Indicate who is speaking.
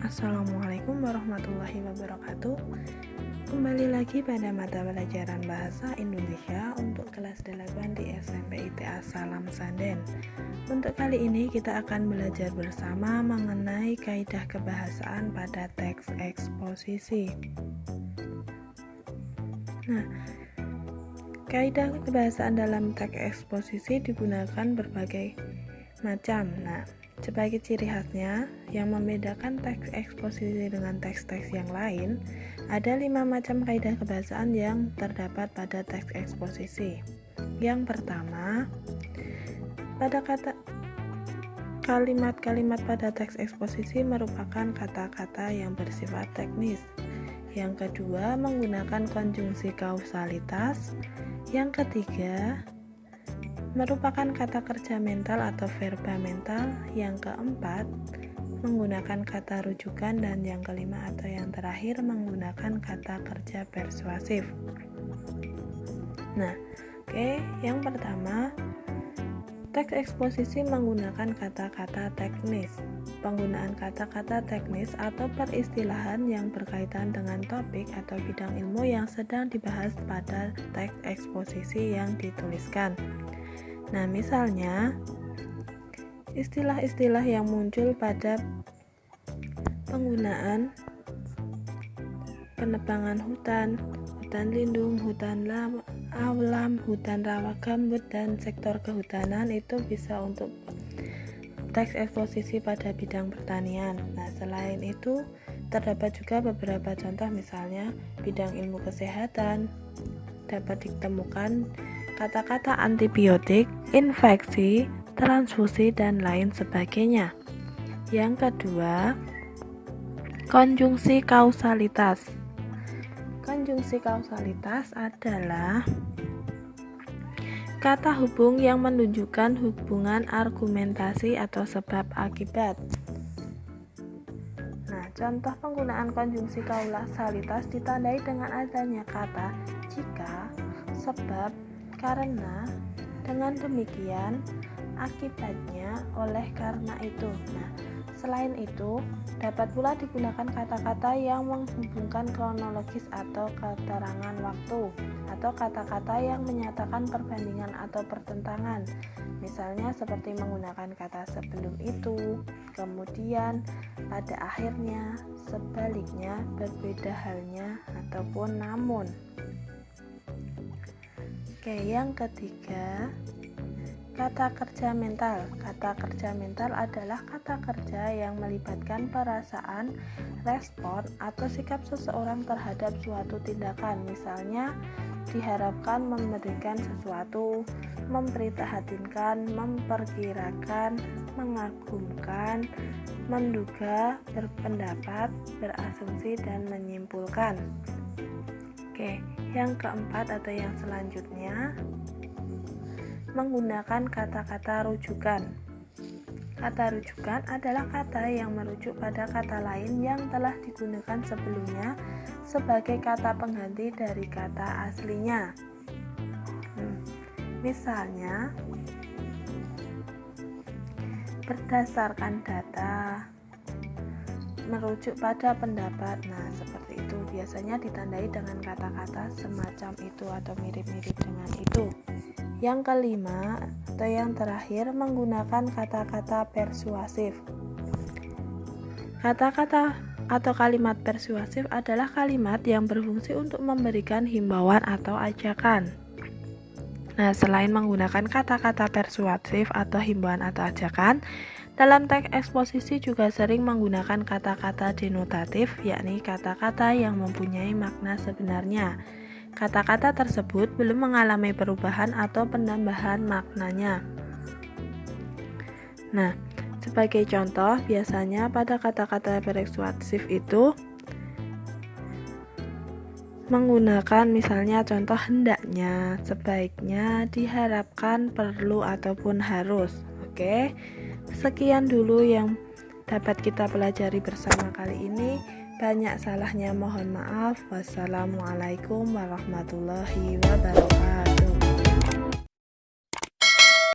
Speaker 1: Assalamualaikum warahmatullahi wabarakatuh. Kembali lagi pada mata pelajaran Bahasa Indonesia untuk kelas 8 di SMP ITA Salam Sanden. Untuk kali ini kita akan belajar bersama mengenai kaidah kebahasaan pada teks eksposisi. Nah, kaidah kebahasaan dalam teks eksposisi digunakan berbagai macam. Sebagai ciri khasnya yang membedakan teks eksposisi dengan teks-teks yang lain, ada 5 macam kaidah kebahasaan yang terdapat pada teks eksposisi. Yang pertama, pada kalimat-kalimat pada teks eksposisi merupakan kata-kata yang bersifat teknis. Yang kedua, menggunakan konjungsi kausalitas. Yang ketiga, merupakan kata kerja mental atau verba mental. Yang keempat, menggunakan kata rujukan. Dan yang kelima atau yang terakhir, menggunakan kata kerja persuasif. Yang pertama, teks eksposisi menggunakan kata-kata teknis. Penggunaan kata-kata teknis atau peristilahan yang berkaitan dengan topik atau bidang ilmu yang sedang dibahas pada teks eksposisi yang dituliskan. Misalnya, istilah-istilah yang muncul pada penggunaan penebangan hutan, hutan lindung, hutan alam, hutan rawa gambut, dan sektor kehutanan itu bisa untuk teks eksposisi pada bidang pertanian. Selain itu, terdapat juga beberapa contoh, misalnya bidang ilmu kesehatan dapat ditemukan kata-kata antibiotik, infeksi, transfusi, dan lain sebagainya. Yang kedua, konjungsi kausalitas. Konjungsi kausalitas adalah kata hubung yang menunjukkan hubungan argumentasi atau sebab akibat. Contoh penggunaan konjungsi kausalitas ditandai dengan adanya kata jika, sebab, karena, dengan demikian, akibatnya, oleh karena itu. Selain itu, dapat pula digunakan kata-kata yang menghubungkan kronologis atau keterangan waktu, atau kata-kata yang menyatakan perbandingan atau pertentangan. Misalnya seperti menggunakan kata sebelum itu, kemudian, pada akhirnya, sebaliknya, berbeda halnya, ataupun namun. Yang ketiga, kata kerja mental. Kata kerja mental adalah kata kerja yang melibatkan perasaan, respon, atau sikap seseorang terhadap suatu tindakan. Misalnya, diharapkan, memberikan sesuatu, memprihatinkan, memperkirakan, mengagumkan, menduga, berpendapat, berasumsi, dan menyimpulkan. Yang keempat atau yang selanjutnya, menggunakan kata-kata rujukan. Kata rujukan adalah kata yang merujuk pada kata lain yang telah digunakan sebelumnya sebagai kata pengganti dari kata aslinya. Misalnya, berdasarkan data, merujuk pada pendapat. Seperti itu biasanya ditandai dengan kata-kata semacam itu atau mirip-mirip dengan itu. Yang kelima atau yang terakhir, menggunakan kata-kata persuasif. Kata-kata atau kalimat persuasif adalah kalimat yang berfungsi untuk memberikan himbauan atau ajakan. Selain menggunakan kata-kata persuasif atau himbauan atau ajakan, dalam teks eksposisi juga sering menggunakan kata-kata denotatif, yakni kata-kata yang mempunyai makna sebenarnya. Kata-kata tersebut belum mengalami perubahan atau penambahan maknanya. Sebagai contoh, biasanya pada kata-kata persuasif itu menggunakan misalnya contoh hendaknya, sebaiknya, diharapkan, perlu, ataupun harus. Sekian dulu yang dapat kita pelajari bersama kali ini. Banyak salahnya mohon maaf. Wassalamualaikum warahmatullahi wabarakatuh.